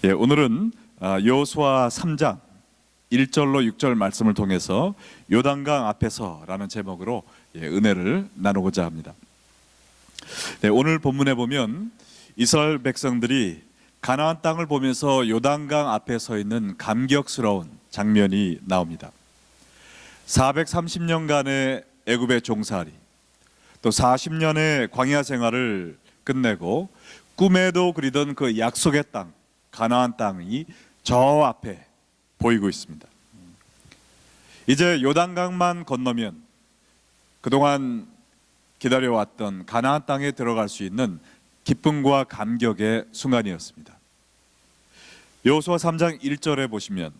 오늘은 여호수아 3장 1절로 6절 말씀을 통해서 요단강 앞에서라는 제목으로 은혜를 나누고자 합니다. 오늘 본문에 보면 이스라엘 백성들이 가나안 땅을 보면서 요단강 앞에 서 있는 감격스러운 장면이 나옵니다. 430년간의 애굽의 종살이, 또 40년의 광야 생활을 끝내고 꿈에도 그리던 그 약속의 땅, 가나안 땅이 저 앞에 보이고 있습니다. 이제 요단강만 건너면 그동안 기다려왔던 가나안 땅에 들어갈 수 있는 기쁨과 감격의 순간이었습니다. 여호수아 3장 1절에 보시면,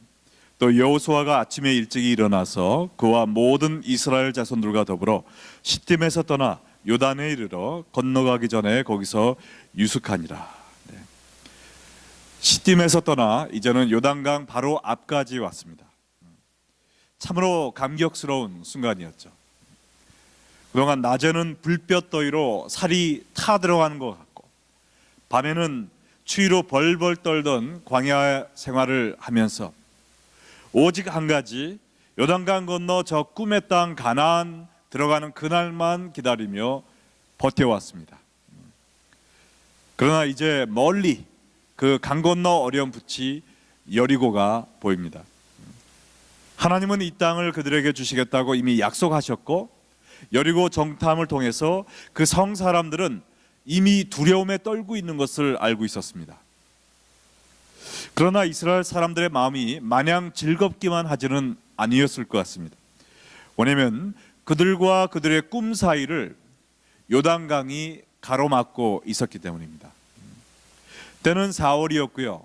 또 여호수아가 아침에 일찍 일어나서 그와 모든 이스라엘 자손들과 더불어 시딤에서 떠나 요단에 이르러 건너가기 전에 거기서 유숙하니라. 시딤에서 떠나 이제는 요단강 바로 앞까지 왔습니다. 참으로 감격스러운 순간이었죠. 그동안 낮에는 불볕 더위로 살이 타 들어가는 것 같고, 밤에는 추위로 벌벌 떨던 광야 생활을 하면서 오직 한 가지, 요단강 건너 저 꿈의 땅 가나안 들어가는 그날만 기다리며 버텨왔습니다. 그러나 이제 멀리 그 강 건너 어렴풋이 여리고가 보입니다. 하나님은 이 땅을 그들에게 주시겠다고 이미 약속하셨고, 여리고 정탐을 통해서 그 성 사람들은 이미 두려움에 떨고 있는 것을 알고 있었습니다. 그러나 이스라엘 사람들의 마음이 마냥 즐겁기만 하지는 아니었을 것 같습니다. 왜냐하면 그들과 그들의 꿈 사이를 요단강이 가로막고 있었기 때문입니다. 때는 4월이었고요.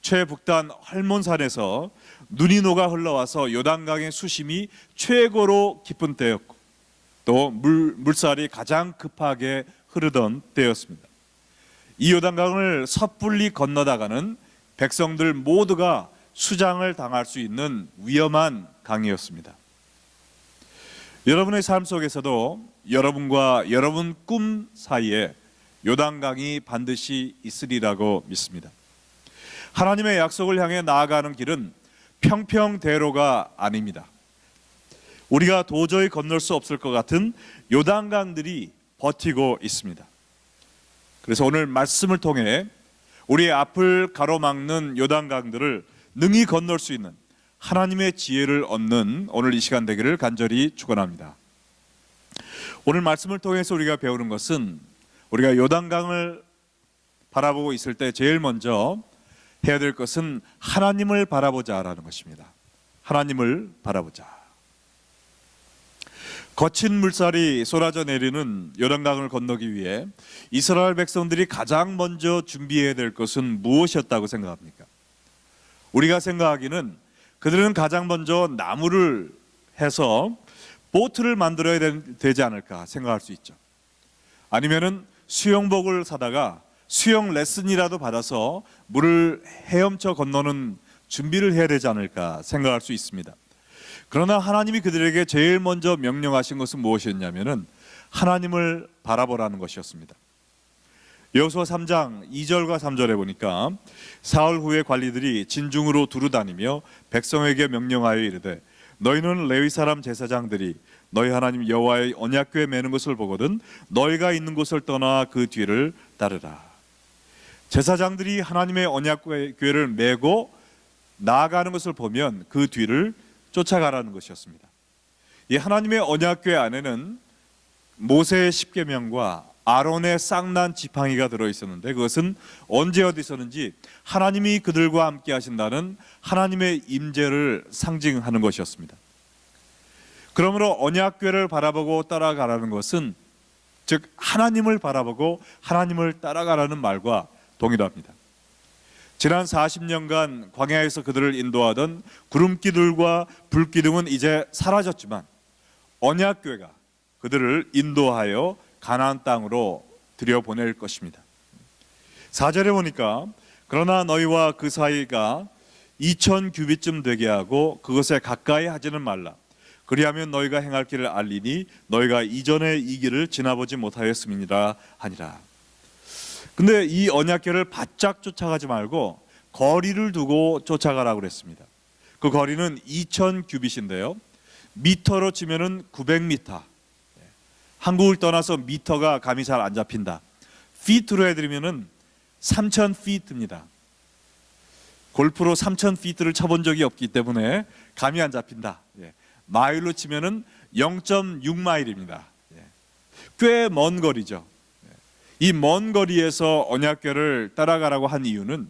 최북단 헐몬산에서 눈이 녹아 흘러와서 요단강의 수심이 최고로 깊은 때였고, 또 물살이 가장 급하게 흐르던 때였습니다. 이 요단강을 섣불리 건너다가는 백성들 모두가 수장을 당할 수 있는 위험한 강이었습니다. 여러분의 삶 속에서도 여러분과 여러분 꿈 사이에 요단강이 반드시 있으리라고 믿습니다. 하나님의 약속을 향해 나아가는 길은 평평대로가 아닙니다. 우리가 도저히 건널 수 없을 것 같은 요단강들이 버티고 있습니다. 그래서 오늘 말씀을 통해 우리의 앞을 가로막는 요단강들을 능히 건널 수 있는 하나님의 지혜를 얻는 오늘 이 시간 되기를 간절히 축원합니다. 오늘 말씀을 통해서 우리가 배우는 것은, 우리가 요단강을 바라보고 있을 때 제일 먼저 해야 될 것은 하나님을 바라보자라는 것입니다. 하나님을 바라보자. 거친 물살이 쏟아져 내리는 요단강을 건너기 위해 이스라엘 백성들이 가장 먼저 준비해야 될 것은 무엇이었다고 생각합니까? 우리가 생각하기는 그들은 가장 먼저 나무를 해서 보트를 만들어야 되지 않을까 생각할 수 있죠. 아니면은 수영복을 사다가 수영 레슨이라도 받아서 물을 헤엄쳐 건너는 준비를 해야 되지 않을까 생각할 수 있습니다. 그러나 하나님이 그들에게 제일 먼저 명령하신 것은 무엇이었냐면은 하나님을 바라보라는 것이었습니다. 여호수아 3장 2절과 3절에 보니까 사흘 후에 관리들이 진중으로 두루 다니며 백성에게 명령하여 이르되, 너희는 레위 사람 제사장들이 너희 하나님 여호와의 언약궤에 매는 것을 보거든 너희가 있는 곳을 떠나 그 뒤를 따르라. 제사장들이 하나님의 언약궤를 메고 나아가는 것을 보면 그 뒤를 쫓아가라는 것이었습니다. 이 하나님의 언약궤 안에는 모세의 십계명과 아론의 쌍난 지팡이가 들어있었는데, 그것은 언제 어디 있었는지 하나님이 그들과 함께 하신다는 하나님의 임재를 상징하는 것이었습니다. 그러므로 언약궤를 바라보고 따라가라는 것은, 즉 하나님을 바라보고 하나님을 따라가라는 말과 동일합니다. 지난 40년간 광야에서 그들을 인도하던 구름기둥과 불기둥은 이제 사라졌지만 언약궤가 그들을 인도하여 가나안 땅으로 들여보낼 것입니다. 4절에 보니까, 그러나 너희와 그 사이가 2000규빗쯤 되게 하고 그것에 가까이 하지는 말라. 그리하면 너희가 행할 길을 알리니 너희가 이전에 이 길을 지나보지 못하였음이니라 하니라. 근데 이 언약궤를 바짝 쫓아가지 말고 거리를 두고 쫓아가라고 그랬습니다. 그 거리는 2000 규빗인데요. 미터로 치면은 900m. 한국을 떠나서 미터가 감이 잘 안 잡힌다. 피트로 해드리면은 3000 피트입니다. 골프로 3000 피트를 쳐본 적이 없기 때문에 감이 안 잡힌다. 마일로 치면은 0.6마일입니다. 꽤 먼 거리죠. 이 먼 거리에서 언약궤를 따라가라고 한 이유는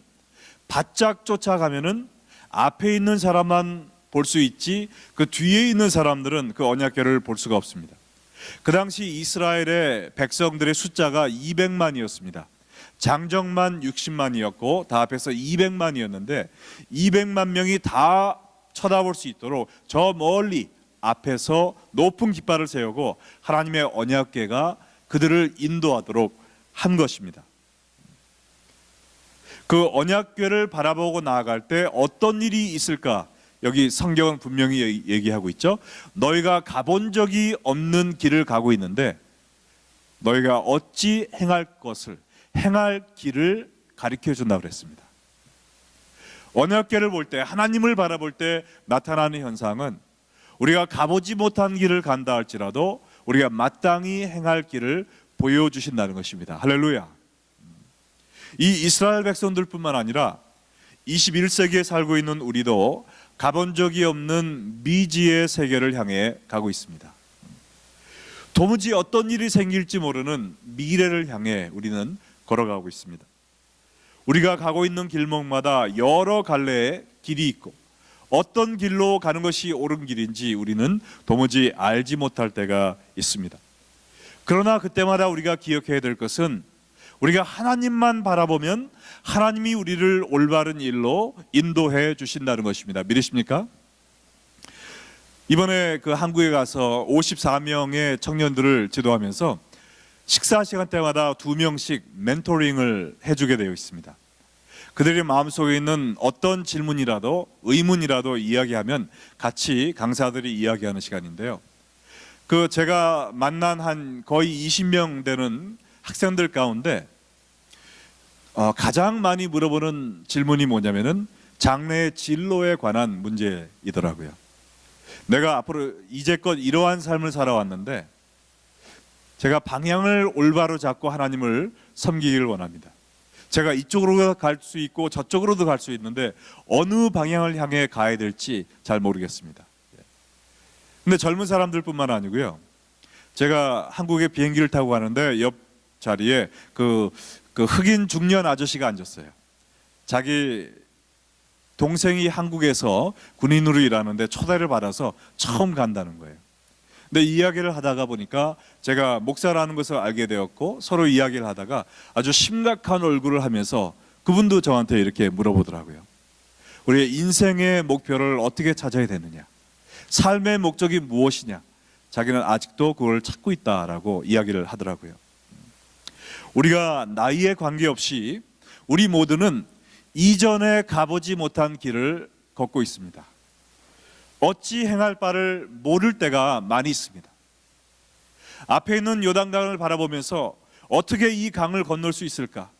바짝 쫓아가면은 앞에 있는 사람만 볼 수 있지 그 뒤에 있는 사람들은 그 언약궤를 볼 수가 없습니다. 그 당시 이스라엘의 백성들의 숫자가 200만이었습니다. 장정만 60만이었고 다 합해서 200만이었는데 200만 명이 다 쳐다볼 수 있도록 저 멀리 앞에서 높은 깃발을 세우고 하나님의 언약궤가 그들을 인도하도록 한 것입니다. 그 언약궤를 바라보고 나아갈 때 어떤 일이 있을까? 여기 성경은 분명히 얘기하고 있죠. 너희가 가본 적이 없는 길을 가고 있는데 너희가 어찌 행할 것을, 행할 길을 가르쳐 준다고 그랬습니다. 언약궤를 볼 때, 하나님을 바라볼 때 나타나는 현상은 우리가 가보지 못한 길을 간다 할지라도 우리가 마땅히 행할 길을 보여주신다는 것입니다. 할렐루야. 이 이스라엘 백성들뿐만 아니라 21세기에 살고 있는 우리도 가본 적이 없는 미지의 세계를 향해 가고 있습니다. 도무지 어떤 일이 생길지 모르는 미래를 향해 우리는 걸어가고 있습니다. 우리가 가고 있는 길목마다 여러 갈래의 길이 있고 어떤 길로 가는 것이 옳은 길인지 우리는 도무지 알지 못할 때가 있습니다. 그러나 그때마다 우리가 기억해야 될 것은 우리가 하나님만 바라보면 하나님이 우리를 올바른 일로 인도해 주신다는 것입니다. 믿으십니까? 이번에 그 한국에 가서 54명의 청년들을 지도하면서 식사 시간 때마다 2명씩 멘토링을 해주게 되어 있습니다. 그들의 마음속에 있는 어떤 질문이라도 의문이라도 이야기하면 같이 강사들이 이야기하는 시간인데요. 그 제가 만난 한 거의 20명 되는 학생들 가운데 가장 많이 물어보는 질문이 뭐냐면은 장래의 진로에 관한 문제이더라고요. 내가 앞으로 이제껏 이러한 삶을 살아왔는데 제가 방향을 올바로 잡고 하나님을 섬기기를 원합니다. 제가 이쪽으로 갈 수 있고 저쪽으로도 갈 수 있는데 어느 방향을 향해 가야 될지 잘 모르겠습니다. 근데 젊은 사람들뿐만 아니고요. 제가 한국에 비행기를 타고 가는데 옆 자리에 그 흑인 중년 아저씨가 앉았어요. 자기 동생이 한국에서 군인으로 일하는데 초대를 받아서 처음 간다는 거예요. 근데 이야기를 하다가 보니까 제가 목사라는 것을 알게 되었고 서로 이야기를 하다가 아주 심각한 얼굴을 하면서 그분도 저한테 이렇게 물어보더라고요. 우리의 인생의 목표를 어떻게 찾아야 되느냐, 삶의 목적이 무엇이냐, 자기는 아직도 그걸 찾고 있다라고 이야기를 하더라고요. 우리가 나이에 관계없이 우리 모두는 이전에 가보지 못한 길을 걷고 있습니다. 어찌 행할 바를 모를 때가 많이 있습니다. 앞에 있는 요단강을 바라보면서 어떻게 이 강을 건널 수 있을까,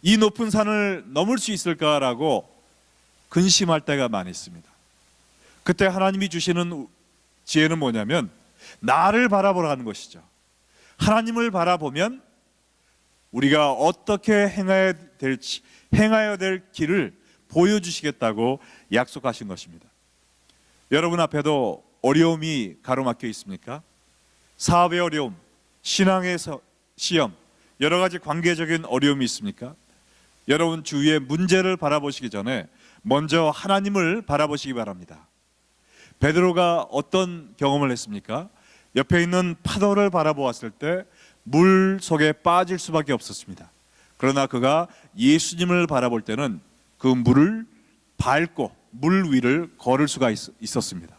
이 높은 산을 넘을 수 있을까라고 근심할 때가 많이 있습니다. 그때 하나님이 주시는 지혜는 뭐냐면 나를 바라보라는 것이죠. 하나님을 바라보면 우리가 어떻게 행해야 될 길을 보여주시겠다고 약속하신 것입니다. 여러분 앞에도 어려움이 가로막혀 있습니까? 사업의 어려움, 신앙의 시험, 여러 가지 관계적인 어려움이 있습니까? 여러분 주위의 문제를 바라보시기 전에 먼저 하나님을 바라보시기 바랍니다. 베드로가 어떤 경험을 했습니까? 옆에 있는 파도를 바라보았을 때 물 속에 빠질 수밖에 없었습니다. 그러나 그가 예수님을 바라볼 때는 그 물을 밟고 물 위를 걸을 수가 있었습니다.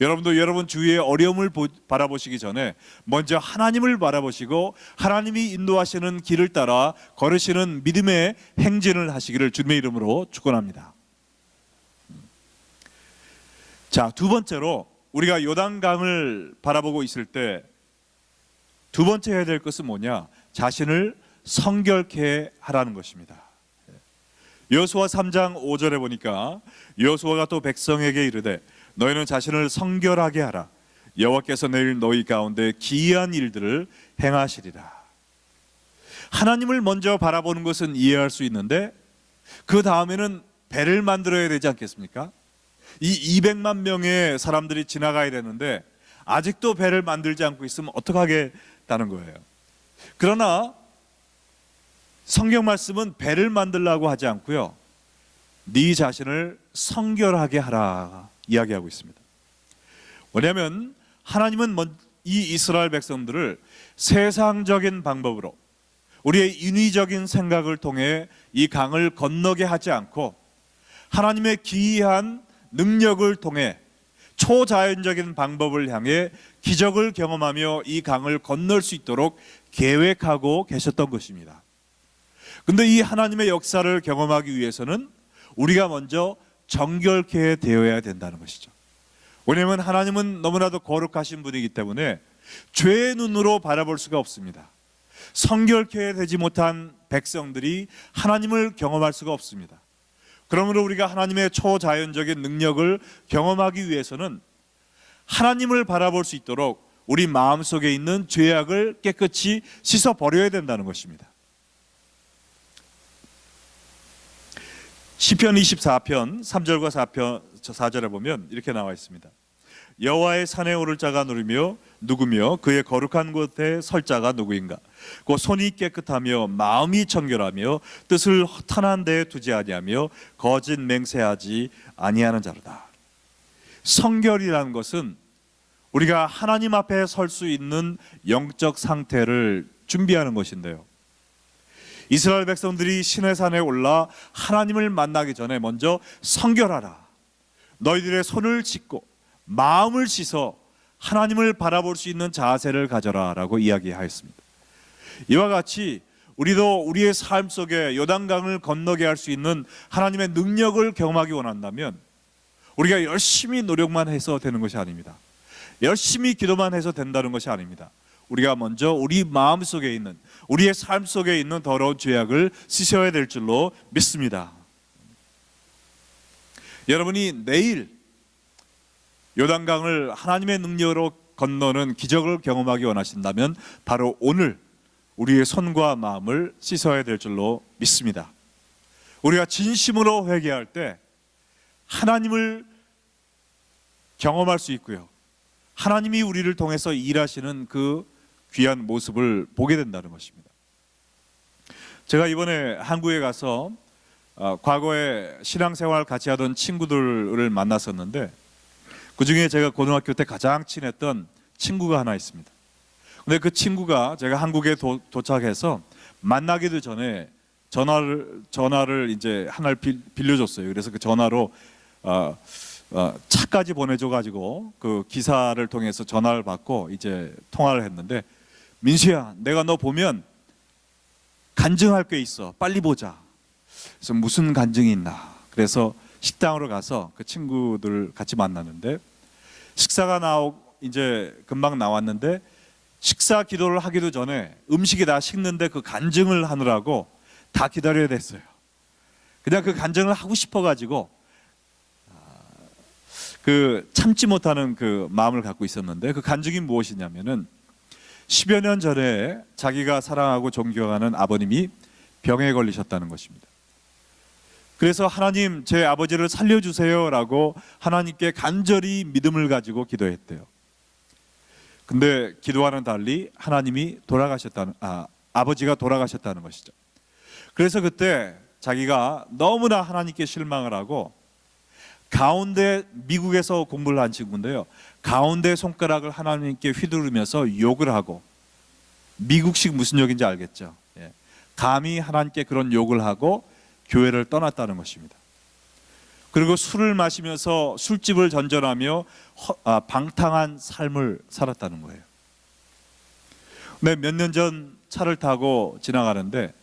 여러분도 여러분 주위의 어려움을 바라보시기 전에 먼저 하나님을 바라보시고 하나님이 인도하시는 길을 따라 걸으시는 믿음의 행진을 하시기를 주님의 이름으로 축원합니다. 자, 두 번째로 우리가 요단강을 바라보고 있을 때 두 번째 해야 될 것은 뭐냐? 자신을 성결케 하라는 것입니다. 여호수아 3장 5절에 보니까 여호수아가 또 백성에게 이르되 너희는 자신을 성결하게 하라. 여호와께서 내일 너희 가운데 기이한 일들을 행하시리라. 하나님을 먼저 바라보는 것은 이해할 수 있는데 그 다음에는 배를 만들어야 되지 않겠습니까? 이 200만 명의 사람들이 지나가야 되는데 아직도 배를 만들지 않고 있으면 어떡하겠다는 거예요. 그러나 성경 말씀은 배를 만들라고 하지 않고요, 네 자신을 성결하게 하라 이야기하고 있습니다. 왜냐하면 하나님은 이 이스라엘 백성들을 세상적인 방법으로 우리의 인위적인 생각을 통해 이 강을 건너게 하지 않고 하나님의 기이한 능력을 통해 초자연적인 방법을 향해 기적을 경험하며 이 강을 건널 수 있도록 계획하고 계셨던 것입니다. 근데 이 하나님의 역사를 경험하기 위해서는 우리가 먼저 정결케 되어야 된다는 것이죠. 왜냐하면 하나님은 너무나도 거룩하신 분이기 때문에 죄의 눈으로 바라볼 수가 없습니다. 성결케 되지 못한 백성들이 하나님을 경험할 수가 없습니다. 그러므로 우리가 하나님의 초자연적인 능력을 경험하기 위해서는 하나님을 바라볼 수 있도록 우리 마음속에 있는 죄악을 깨끗이 씻어버려야 된다는 것입니다. 시편 24편 3절과 4절에 보면 이렇게 나와 있습니다. 여호와의 산에 오를 자가 누구며 그의 거룩한 곳에 설 자가 누구인가? 그 손이 깨끗하며 마음이 정결하며 뜻을 허탄한 데에 두지 아니하며 거짓 맹세하지 아니하는 자로다. 성결이라는 것은 우리가 하나님 앞에 설 수 있는 영적 상태를 준비하는 것인데요, 이스라엘 백성들이 시내산에 올라 하나님을 만나기 전에 먼저 성결하라, 너희들의 손을 씻고 마음을 씻어 하나님을 바라볼 수 있는 자세를 가져라 라고 이야기하였습니다. 이와 같이 우리도 우리의 삶 속에 요단강을 건너게 할 수 있는 하나님의 능력을 경험하기 원한다면 우리가 열심히 노력만 해서 되는 것이 아닙니다. 열심히 기도만 해서 된다는 것이 아닙니다. 우리가 먼저 우리 마음속에 있는, 우리의 삶 속에 있는 더러운 죄악을 씻어야 될 줄로 믿습니다. 여러분이 내일 요단강을 하나님의 능력으로 건너는 기적을 경험하기 원하신다면 바로 오늘 우리의 손과 마음을 씻어야 될 줄로 믿습니다. 우리가 진심으로 회개할 때 하나님을 경험할 수 있고요, 하나님이 우리를 통해서 일하시는 그 귀한 모습을 보게 된다는 것입니다. 제가 이번에 한국에 가서 과거에 신앙생활 같이 하던 친구들을 만났었는데 그 중에 제가 고등학교 때 가장 친했던 친구가 하나 있습니다. 근데 그 친구가 제가 한국에 도착해서 만나기도 전에 전화를 이제 하나를 빌려줬어요. 그래서 그 전화로 차까지 보내줘가지고 그 기사를 통해서 전화를 받고 이제 통화를 했는데, 민수야, 내가 너 보면 간증할 게 있어, 빨리 보자. 그래서 무슨 간증이 있나? 그래서 식당으로 가서 그 친구들 같이 만났는데, 식사가 이제 금방 나왔는데 식사 기도를 하기도 전에 음식이 다 식는데 그 간증을 하느라고 다 기다려야 됐어요. 그냥 그 간증을 하고 싶어가지고 그 참지 못하는 그 마음을 갖고 있었는데, 그 간증이 무엇이냐면은 10여 년 전에 자기가 사랑하고 존경하는 아버님이 병에 걸리셨다는 것입니다. 그래서 하나님, 제 아버지를 살려주세요 라고 하나님께 간절히 믿음을 가지고 기도했대요. 근데 기도와는 달리 하나님이 아버지가 돌아가셨다는 것이죠. 그래서 그때 자기가 너무나 하나님께 실망을 하고 미국에서 공부를 한 친구인데요, 가운데 손가락을 하나님께 휘두르면서 욕을 하고, 미국식 무슨 욕인지 알겠죠? 감히 하나님께 그런 욕을 하고 교회를 떠났다는 것입니다. 그리고 술을 마시면서 술집을 전전하며 방탕한 삶을 살았다는 거예요. 근데 몇 년 전 차를 타고 지나가는데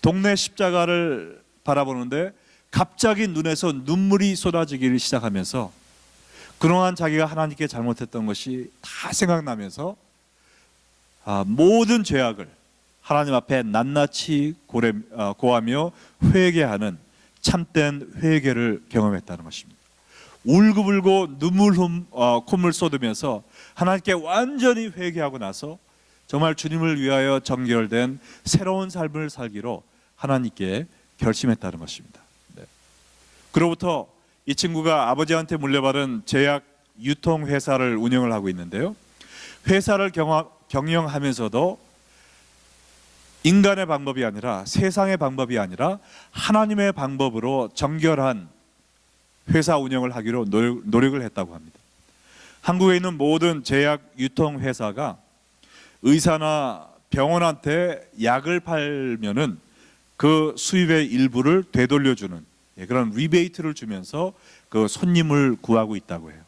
동네 십자가를 바라보는데 갑자기 눈에서 눈물이 쏟아지기 시작하면서 그동안 자기가 하나님께 잘못했던 것이 다 생각나면서 모든 죄악을 하나님 앞에 낱낱이 고하며 회개하는 참된 회개를 경험했다는 것입니다. 울고불고 콧물 쏟으면서 하나님께 완전히 회개하고 나서 정말 주님을 위하여 정결된 새로운 삶을 살기로 하나님께 결심했다는 것입니다. 네. 그로부터 이 친구가 아버지한테 물려받은 제약 유통 회사를 운영을 하고 있는데요, 회사를 경영하면서도 인간의 방법이 아니라, 세상의 방법이 아니라 하나님의 방법으로 정결한 회사 운영을 하기로 노력을 했다고 합니다. 한국에 있는 모든 제약 유통 회사가 의사나 병원한테 약을 팔면은 그 수입의 일부를 되돌려주는 그런 리베이트를 주면서 그 손님을 구하고 있다고 해요.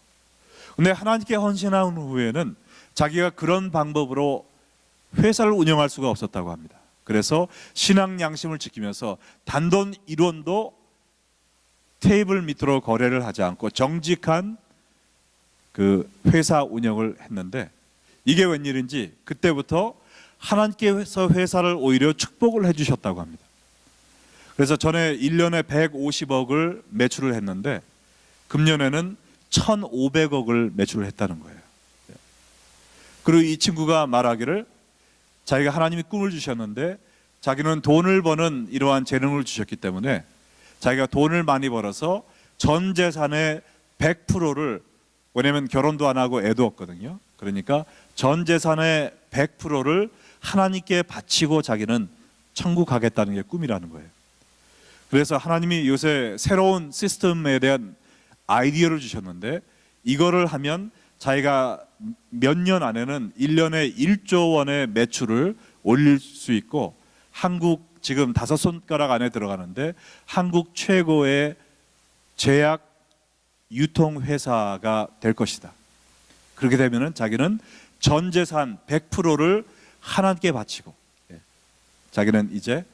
근데 하나님께 헌신한 후에는 자기가 그런 방법으로 회사를 운영할 수가 없었다고 합니다. 그래서 신앙 양심을 지키면서 단돈 1원도 테이블 밑으로 거래를 하지 않고 정직한 그 회사 운영을 했는데, 이게 웬일인지 그때부터 하나님께서 회사를 오히려 축복을 해주셨다고 합니다. 그래서 전에 1년에 150억을 매출을 했는데 금년에는 1,500억을 매출을 했다는 거예요. 그리고 이 친구가 말하기를 자기가 하나님이 꿈을 주셨는데 자기는 돈을 버는 이러한 재능을 주셨기 때문에 자기가 돈을 많이 벌어서 전 재산의 100%를, 왜냐하면 결혼도 안 하고 애도 없거든요. 그러니까 전 재산의 100%를 하나님께 바치고 자기는 천국 가겠다는 게 꿈이라는 거예요. 그래서 하나님이 요새 새로운 시스템에 대한 아이디어를 주셨는데 이거를 하면 자기가 몇 년 안에는 1년에 1조 원의 매출을 올릴 수 있고, 한국 지금 5손가락 안에 들어가는데 한국 최고의 제약 유통회사가 될 것이다. 그렇게 되면은 자기는 전 재산 100%를 하나님께 바치고 자기는 이제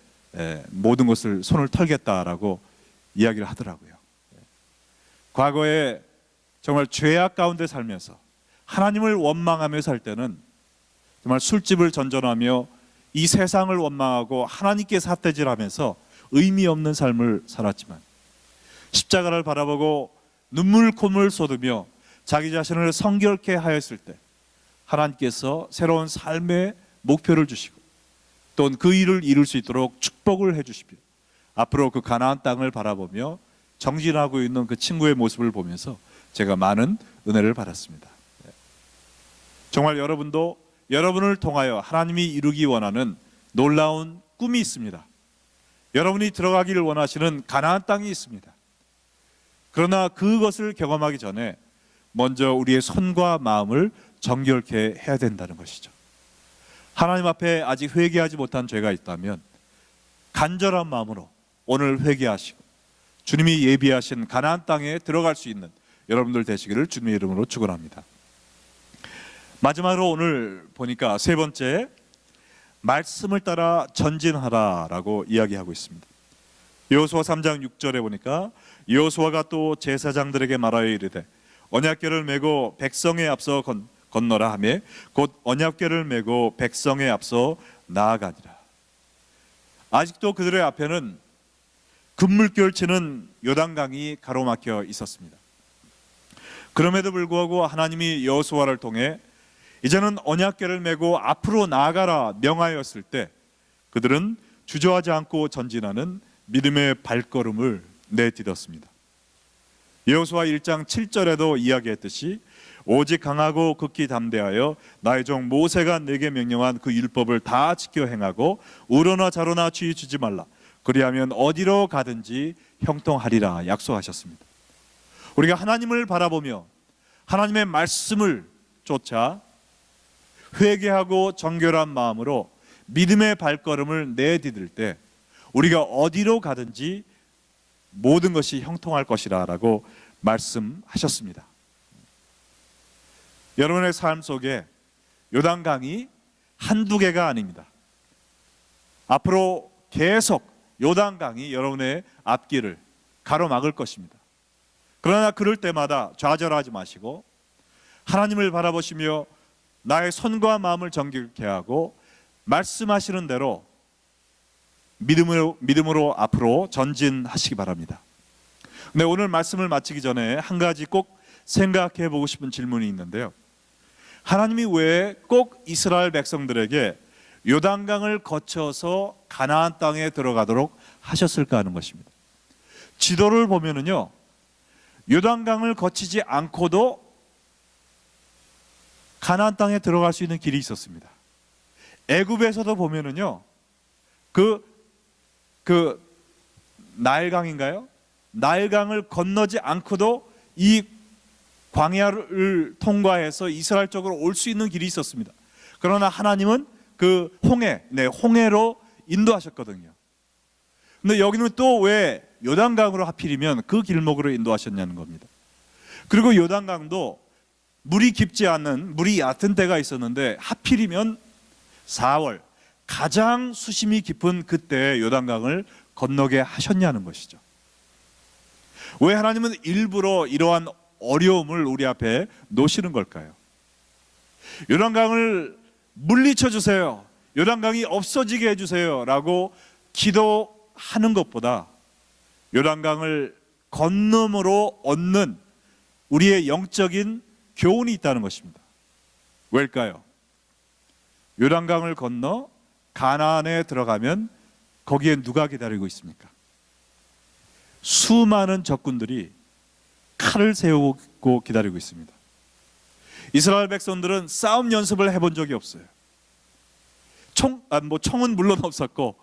모든 것을 손을 털겠다라고 이야기를 하더라고요. 과거에 정말 죄악 가운데 살면서 하나님을 원망하며 살 때는 정말 술집을 전전하며 이 세상을 원망하고 하나님께 삿대질하면서 의미 없는 삶을 살았지만, 십자가를 바라보고 눈물 콧물 쏟으며 자기 자신을 성결케 하였을 때 하나님께서 새로운 삶의 목표를 주시고 또 그 일을 이룰 수 있도록 축복을 해주시며 앞으로 그 가나안 땅을 바라보며 정진하고 있는 그 친구의 모습을 보면서 제가 많은 은혜를 받았습니다. 정말 여러분도 여러분을 통하여 하나님이 이루기 원하는 놀라운 꿈이 있습니다. 여러분이 들어가기를 원하시는 가나안 땅이 있습니다. 그러나 그것을 경험하기 전에 먼저 우리의 손과 마음을 정결케 해야 된다는 것이죠. 하나님 앞에 아직 회개하지 못한 죄가 있다면 간절한 마음으로 오늘 회개하시고 주님이 예비하신 가나안 땅에 들어갈 수 있는 여러분들 되시기를 주님의 이름으로 축원합니다. 마지막으로 오늘 보니까 세 번째, 말씀을 따라 전진하라라고 이야기하고 있습니다. 여호수아 3장 6절에 보니까 여호수아가 또 제사장들에게 말하여 이르되 언약궤를 메고 백성에 앞서 건너라 하며 곧 언약궤를 메고 백성에 앞서 나아가니라. 아직도 그들의 앞에는 금물결 치는 요단강이 가로막혀 있었습니다. 그럼에도 불구하고 하나님이 여호수아를 통해 이제는 언약궤를 메고 앞으로 나아가라 명하였을 때 그들은 주저하지 않고 전진하는 믿음의 발걸음을 내딛었습니다. 여호수아 1장 7절에도 이야기했듯이 오직 강하고 극히 담대하여 나의 종 모세가 내게 명령한 그 율법을 다 지켜 행하고 우러나 좌로나 주의 주지 말라. 그리하면 어디로 가든지 형통하리라 약속하셨습니다. 우리가 하나님을 바라보며 하나님의 말씀을 쫓아 회개하고 정결한 마음으로 믿음의 발걸음을 내디딜 때 우리가 어디로 가든지 모든 것이 형통할 것이라 라고 말씀하셨습니다. 여러분의 삶 속에 요단강이 한두 개가 아닙니다. 앞으로 계속 요단강이 여러분의 앞길을 가로막을 것입니다. 그러나 그럴 때마다 좌절하지 마시고 하나님을 바라보시며 나의 손과 마음을 정결케 하고 말씀하시는 대로 믿음으로 앞으로 전진하시기 바랍니다. 근데 오늘 말씀을 마치기 전에 한 가지 꼭 생각해 보고 싶은 질문이 있는데요. 하나님이 왜 꼭 이스라엘 백성들에게 요단강을 거쳐서 가나안 땅에 들어가도록 하셨을까 하는 것입니다. 지도를 보면은요, 요단강을 거치지 않고도 가나안 땅에 들어갈 수 있는 길이 있었습니다. 애굽에서도 보면은요, 그 나일강인가요? 나일강을 건너지 않고도 이 광야를 통과해서 이스라엘 쪽으로 올 수 있는 길이 있었습니다. 그러나 하나님은 그 홍해로 인도하셨거든요. 근데 여기는 또 왜 요단강으로 하필이면 그 길목으로 인도하셨냐는 겁니다. 그리고 요단강도 물이 깊지 않은, 물이 얕은 때가 있었는데 하필이면 4월 가장 수심이 깊은 그때 요단강을 건너게 하셨냐는 것이죠. 왜 하나님은 일부러 이러한 어려움을 우리 앞에 놓으시는 걸까요? 요단강을 물리쳐 주세요, 요단강이 없어지게 해주세요 라고 기도하는 것보다 요단강을 건너므로 얻는 우리의 영적인 교훈이 있다는 것입니다. 왜일까요? 요단강을 건너 가나안에 들어가면 거기에 누가 기다리고 있습니까? 수많은 적군들이 칼을 세우고 기다리고 있습니다. 이스라엘 백성들은 싸움 연습을 해본 적이 없어요. 총은 물론 없었고,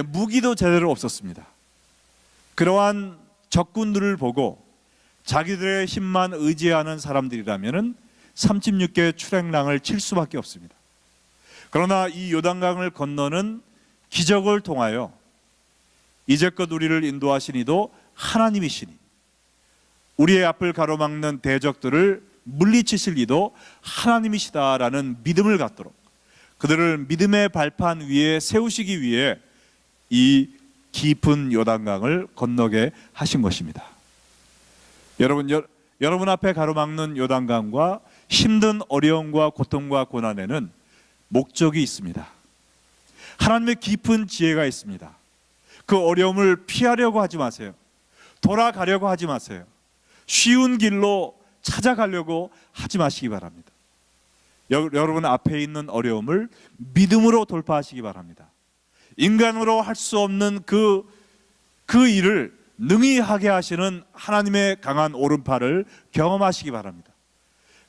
무기도 제대로 없었습니다. 그러한 적군들을 보고 자기들의 힘만 의지하는 사람들이라면 36개의 출애굽랑을 칠 수밖에 없습니다. 그러나 이 요단강을 건너는 기적을 통하여 이제껏 우리를 인도하신 이도 하나님이시니 우리의 앞을 가로막는 대적들을 물리치실 이도 하나님이시다라는 믿음을 갖도록 그들을 믿음의 발판 위에 세우시기 위해 이 깊은 요단강을 건너게 하신 것입니다. 여러분 앞에 가로막는 요단강과 힘든 어려움과 고통과 고난에는 목적이 있습니다. 하나님의 깊은 지혜가 있습니다. 그 어려움을 피하려고 하지 마세요. 돌아가려고 하지 마세요. 쉬운 길로 찾아가려고 하지 마시기 바랍니다. 여러분 앞에 있는 어려움을 믿음으로 돌파하시기 바랍니다. 인간으로 할 수 없는 그 일을 능히 하게 하시는 하나님의 강한 오른팔을 경험하시기 바랍니다.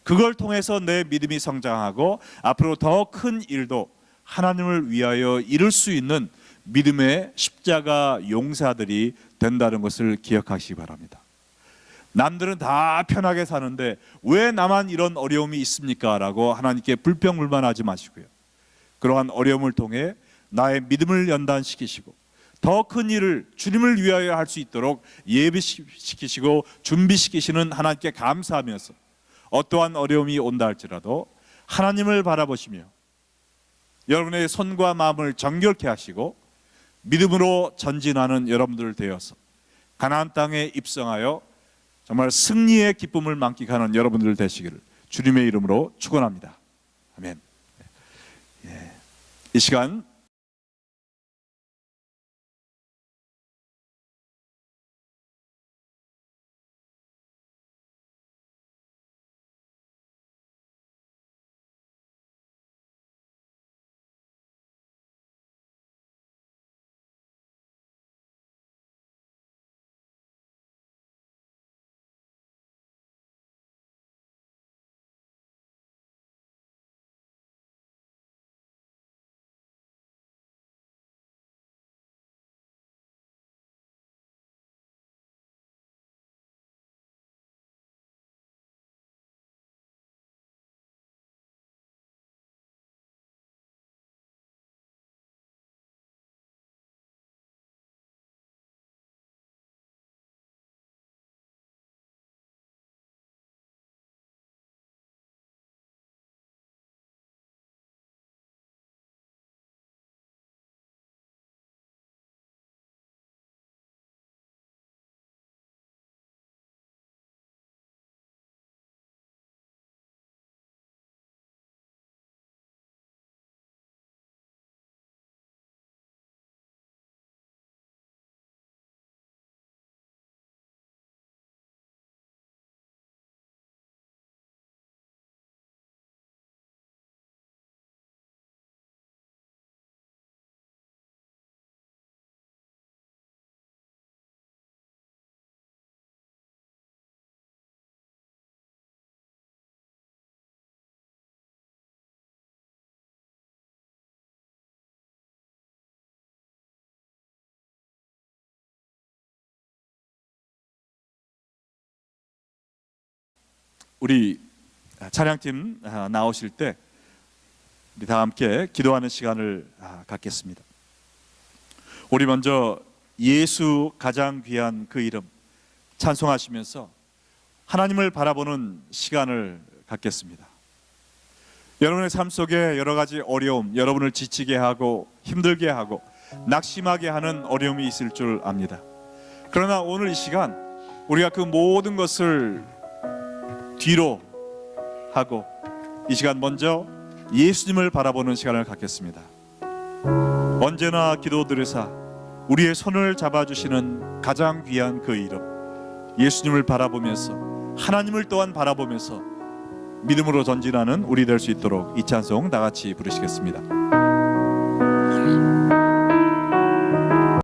그걸 통해서 내 믿음이 성장하고 앞으로 더 큰 일도 하나님을 위하여 이룰 수 있는 믿음의 십자가 용사들이 된다는 것을 기억하시기 바랍니다. 남들은 다 편하게 사는데 왜 나만 이런 어려움이 있습니까? 라고 하나님께 불평불만하지 마시고요, 그러한 어려움을 통해 나의 믿음을 연단시키시고 더 큰 일을 주님을 위하여 할 수 있도록 예비시키시고 준비시키시는 하나님께 감사하면서 어떠한 어려움이 온다 할지라도 하나님을 바라보시며 여러분의 손과 마음을 정결케 하시고 믿음으로 전진하는 여러분들 되어서 가나안 땅에 입성하여 정말 승리의 기쁨을 만끽하는 여러분들 되시기를 주님의 이름으로 축원합니다. 아멘. 이 시간 우리 찬양팀 나오실 때 우리 다 함께 기도하는 시간을 갖겠습니다. 우리 먼저 예수 가장 귀한 그 이름 찬송하시면서 하나님을 바라보는 시간을 갖겠습니다. 여러분의 삶 속에 여러 가지 어려움, 여러분을 지치게 하고 힘들게 하고 낙심하게 하는 어려움이 있을 줄 압니다. 그러나 오늘 이 시간 우리가 그 모든 것을 뒤로 하고 이 시간 먼저 예수님을 바라보는 시간을 갖겠습니다. 언제나 기도 들으사 우리의 손을 잡아주시는 가장 귀한 그 이름 예수님을 바라보면서 하나님을 또한 바라보면서 믿음으로 전진하는 우리 될 수 있도록 이 찬송 다 같이 부르시겠습니다.